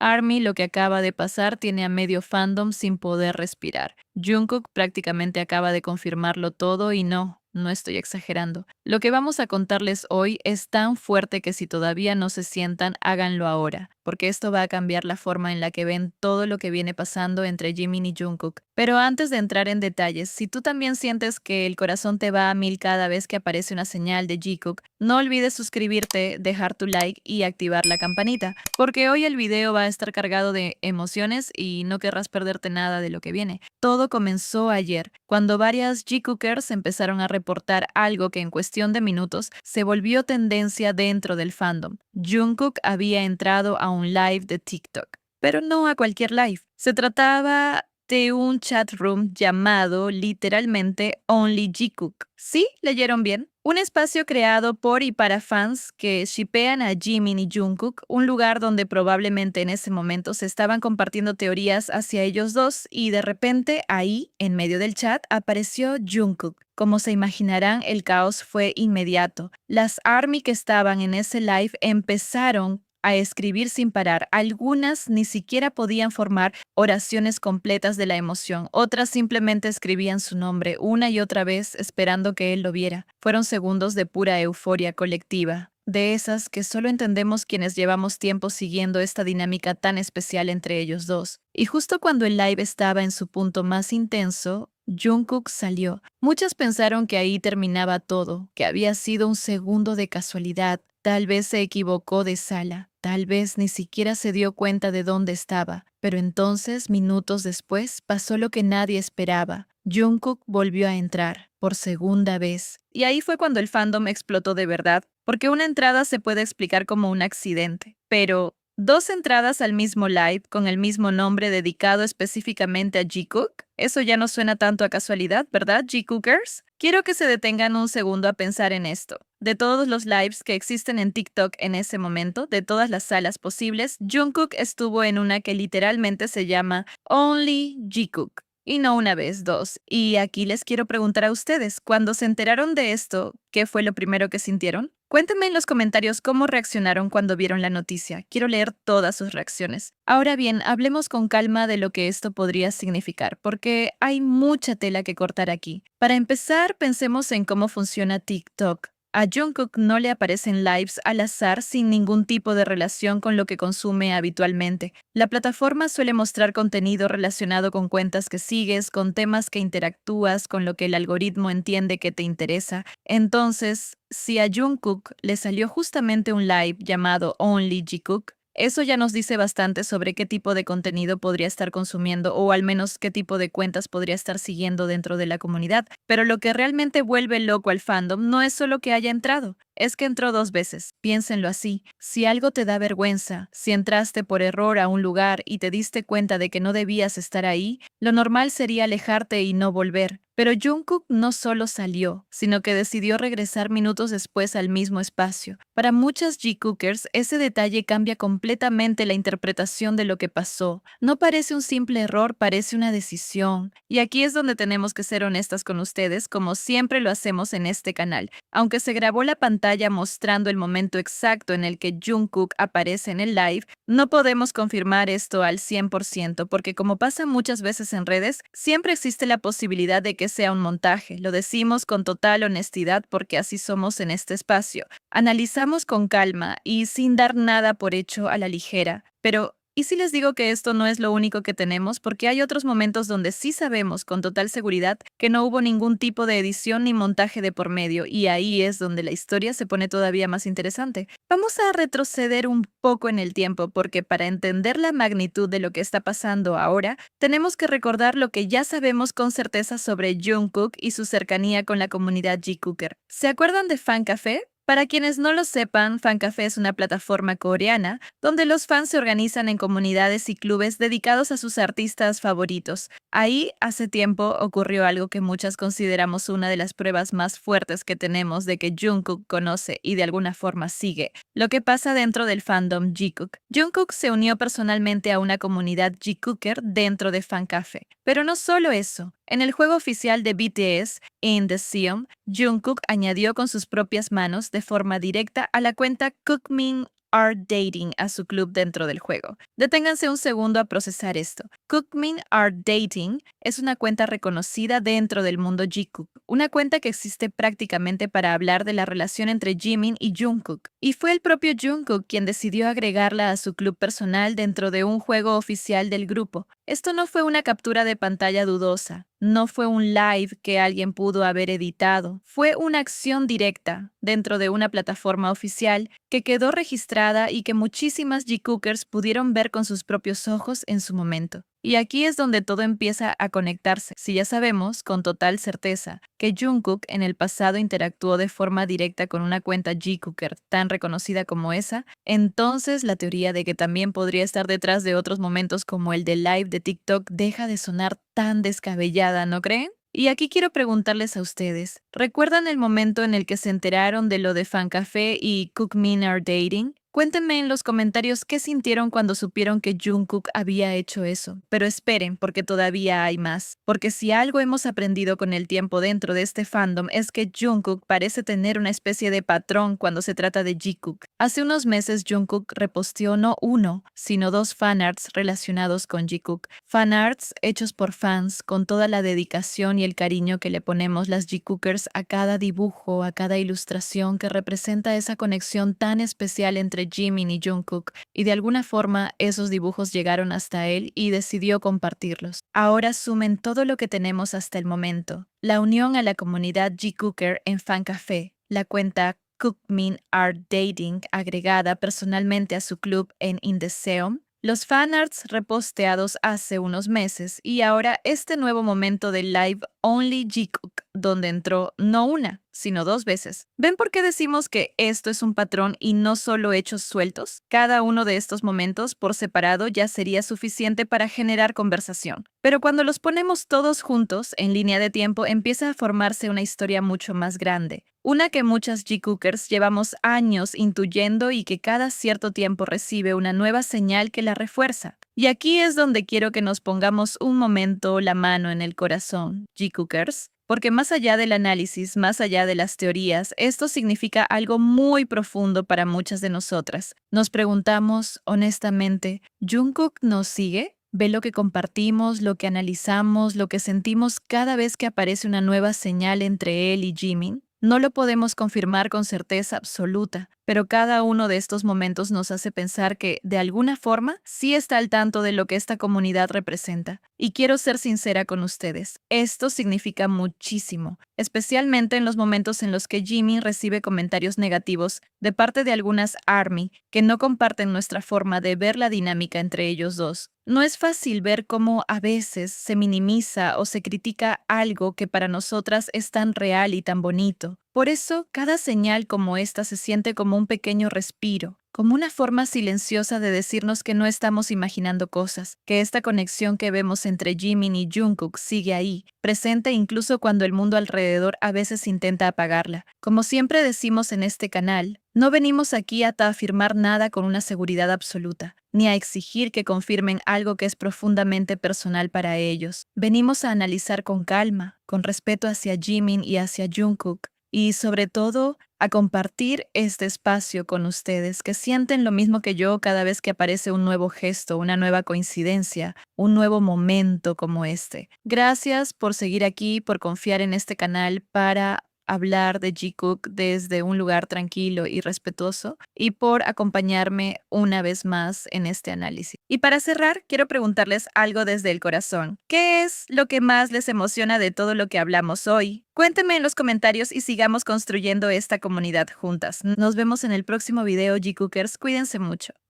ARMY, lo que acaba de pasar tiene a medio fandom sin poder respirar. Jungkook prácticamente acaba de confirmarlo todo y no estoy exagerando. Lo que vamos a contarles hoy es tan fuerte que si todavía no se sientan, háganlo ahora, porque esto va a cambiar la forma en la que ven todo lo que viene pasando entre Jimin y Jungkook. Pero antes de entrar en detalles, si tú también sientes que el corazón te va a mil cada vez que aparece una señal de Jikook, no olvides suscribirte, dejar tu like y activar la campanita, porque hoy el video va a estar cargado de emociones y no querrás perderte nada de lo que viene. Todo comenzó ayer, cuando varias Jikookers empezaron a reportar algo que en cuestión de minutos se volvió tendencia dentro del fandom. Jungkook había entrado a un live de TikTok, pero no a cualquier live. Se trataba de un chat room llamado literalmente Only Jikook. ¿Sí? ¿Leyeron bien? Un espacio creado por y para fans que shippean a Jimin y Jungkook, un lugar donde probablemente en ese momento se estaban compartiendo teorías hacia ellos dos y de repente ahí, en medio del chat, apareció Jungkook. Como se imaginarán, el caos fue inmediato. Las ARMY que estaban en ese live empezaron a escribir sin parar. Algunas ni siquiera podían formar oraciones completas de la emoción. Otras simplemente escribían su nombre una y otra vez esperando que él lo viera. Fueron segundos de pura euforia colectiva. De esas que solo entendemos quienes llevamos tiempo siguiendo esta dinámica tan especial entre ellos dos. Y justo cuando el live estaba en su punto más intenso, Jungkook salió. Muchas pensaron que ahí terminaba todo, que había sido un segundo de casualidad. Tal vez se equivocó de sala, tal vez ni siquiera se dio cuenta de dónde estaba, pero entonces, minutos después, pasó lo que nadie esperaba. Jungkook volvió a entrar, por segunda vez. Y ahí fue cuando el fandom explotó de verdad, porque una entrada se puede explicar como un accidente, pero dos entradas al mismo live con el mismo nombre dedicado específicamente a Jikook, eso ya no suena tanto a casualidad, ¿verdad, Jikookers? Quiero que se detengan un segundo a pensar en esto. De todos los lives que existen en TikTok en ese momento, de todas las salas posibles, Jungkook estuvo en una que literalmente se llama Only Jikook. Y no una vez, dos. Y aquí les quiero preguntar a ustedes, cuando se enteraron de esto, ¿qué fue lo primero que sintieron? Cuéntenme en los comentarios cómo reaccionaron cuando vieron la noticia. Quiero leer todas sus reacciones. Ahora bien, hablemos con calma de lo que esto podría significar, porque hay mucha tela que cortar aquí. Para empezar, pensemos en cómo funciona TikTok. A Jungkook no le aparecen lives al azar sin ningún tipo de relación con lo que consume habitualmente. La plataforma suele mostrar contenido relacionado con cuentas que sigues, con temas que interactúas, con lo que el algoritmo entiende que te interesa. Entonces, si a Jungkook le salió justamente un live llamado Only Jikook, eso ya nos dice bastante sobre qué tipo de contenido podría estar consumiendo o al menos qué tipo de cuentas podría estar siguiendo dentro de la comunidad. Pero lo que realmente vuelve loco al fandom no es solo que haya entrado, es que entró dos veces. Piénsenlo así. Si algo te da vergüenza, si entraste por error a un lugar y te diste cuenta de que no debías estar ahí, lo normal sería alejarte y no volver. Pero Jungkook no solo salió, sino que decidió regresar minutos después al mismo espacio. Para muchas Jikookers, ese detalle cambia completamente la interpretación de lo que pasó. No parece un simple error, parece una decisión. Y aquí es donde tenemos que ser honestas con ustedes, como siempre lo hacemos en este canal. Aunque se grabó la pantalla mostrando el momento exacto en el que Jungkook aparece en el live, no podemos confirmar esto al 100%, porque como pasa muchas veces en redes, siempre existe la posibilidad de que sea un montaje. Lo decimos con total honestidad porque así somos en este espacio. Analizamos con calma y sin dar nada por hecho a la ligera. Pero ¿y si les digo que esto no es lo único que tenemos? Porque hay otros momentos donde sí sabemos con total seguridad que no hubo ningún tipo de edición ni montaje de por medio, y ahí es donde la historia se pone todavía más interesante. Vamos a retroceder un poco en el tiempo, porque para entender la magnitud de lo que está pasando ahora, tenemos que recordar lo que ya sabemos con certeza sobre Jungkook y su cercanía con la comunidad Jikooker. ¿Se acuerdan de Fan Café? Para quienes no lo sepan, Fancafé es una plataforma coreana donde los fans se organizan en comunidades y clubes dedicados a sus artistas favoritos. Ahí, hace tiempo, ocurrió algo que muchas consideramos una de las pruebas más fuertes que tenemos de que Jungkook conoce y de alguna forma sigue lo que pasa dentro del fandom Jikook. Jungkook se unió personalmente a una comunidad Jikooker dentro de Fancafé. Pero no solo eso. En el juego oficial de BTS, In The Seum, Jungkook añadió con sus propias manos de forma directa a la cuenta Cookmin are dating a su club dentro del juego. Deténganse un segundo a procesar esto. Cookmin are dating es una cuenta reconocida dentro del mundo Jikook, una cuenta que existe prácticamente para hablar de la relación entre Jimin y Jungkook. Y fue el propio Jungkook quien decidió agregarla a su club personal dentro de un juego oficial del grupo. Esto no fue una captura de pantalla dudosa, no fue un live que alguien pudo haber editado, fue una acción directa dentro de una plataforma oficial que quedó registrada y que muchísimas Jikookers pudieron ver con sus propios ojos en su momento. Y aquí es donde todo empieza a conectarse. Si ya sabemos con total certeza que Jungkook en el pasado interactuó de forma directa con una cuenta Jikooker tan reconocida como esa, entonces la teoría de que también podría estar detrás de otros momentos como el del live de TikTok deja de sonar tan descabellada, ¿no creen? Y aquí quiero preguntarles a ustedes, ¿recuerdan el momento en el que se enteraron de lo de Fancafé y Cookmin Are Dating? Cuéntenme en los comentarios qué sintieron cuando supieron que Jungkook había hecho eso. Pero esperen, porque todavía hay más. Porque si algo hemos aprendido con el tiempo dentro de este fandom es que Jungkook parece tener una especie de patrón cuando se trata de Jikook. Hace unos meses Jungkook reposteó no uno, sino dos fanarts relacionados con Jikook. Fanarts hechos por fans con toda la dedicación y el cariño que le ponemos las Jikookers a cada dibujo, a cada ilustración que representa esa conexión tan especial entre Jimin y Jungkook, y de alguna forma esos dibujos llegaron hasta él y decidió compartirlos. Ahora sumen todo lo que tenemos hasta el momento. La unión a la comunidad Jikooker en Fancafé, la cuenta Cookmin Are Dating agregada personalmente a su club en Indeseum, los fanarts reposteados hace unos meses y ahora este nuevo momento del live Only Jikook, donde entró no una, sino dos veces. ¿Ven por qué decimos que esto es un patrón y no solo hechos sueltos? Cada uno de estos momentos por separado ya sería suficiente para generar conversación. Pero cuando los ponemos todos juntos, en línea de tiempo, empieza a formarse una historia mucho más grande. Una que muchas Jikookers llevamos años intuyendo y que cada cierto tiempo recibe una nueva señal que la refuerza. Y aquí es donde quiero que nos pongamos un momento la mano en el corazón, Jikookers. Porque más allá del análisis, más allá de las teorías, esto significa algo muy profundo para muchas de nosotras. Nos preguntamos, honestamente, ¿Jungkook nos sigue? ¿Ve lo que compartimos, lo que analizamos, lo que sentimos cada vez que aparece una nueva señal entre él y Jimin? No lo podemos confirmar con certeza absoluta, pero cada uno de estos momentos nos hace pensar que, de alguna forma, sí está al tanto de lo que esta comunidad representa. Y quiero ser sincera con ustedes, esto significa muchísimo, especialmente en los momentos en los que Jimin recibe comentarios negativos de parte de algunas ARMY que no comparten nuestra forma de ver la dinámica entre ellos dos. No es fácil ver cómo a veces se minimiza o se critica algo que para nosotras es tan real y tan bonito. Por eso, cada señal como esta se siente como un pequeño respiro, como una forma silenciosa de decirnos que no estamos imaginando cosas, que esta conexión que vemos entre Jimin y Jungkook sigue ahí, presente incluso cuando el mundo alrededor a veces intenta apagarla. Como siempre decimos en este canal, no venimos aquí a afirmar nada con una seguridad absoluta, ni a exigir que confirmen algo que es profundamente personal para ellos. Venimos a analizar con calma, con respeto hacia Jimin y hacia Jungkook, y sobre todo a compartir este espacio con ustedes que sienten lo mismo que yo cada vez que aparece un nuevo gesto, una nueva coincidencia, un nuevo momento como este. Gracias por seguir aquí, por confiar en este canal para hablar de Jikook desde un lugar tranquilo y respetuoso y por acompañarme una vez más en este análisis. Y para cerrar, quiero preguntarles algo desde el corazón. ¿Qué es lo que más les emociona de todo lo que hablamos hoy? Cuéntenme en los comentarios y sigamos construyendo esta comunidad juntas. Nos vemos en el próximo video, Jikookers. Cuídense mucho.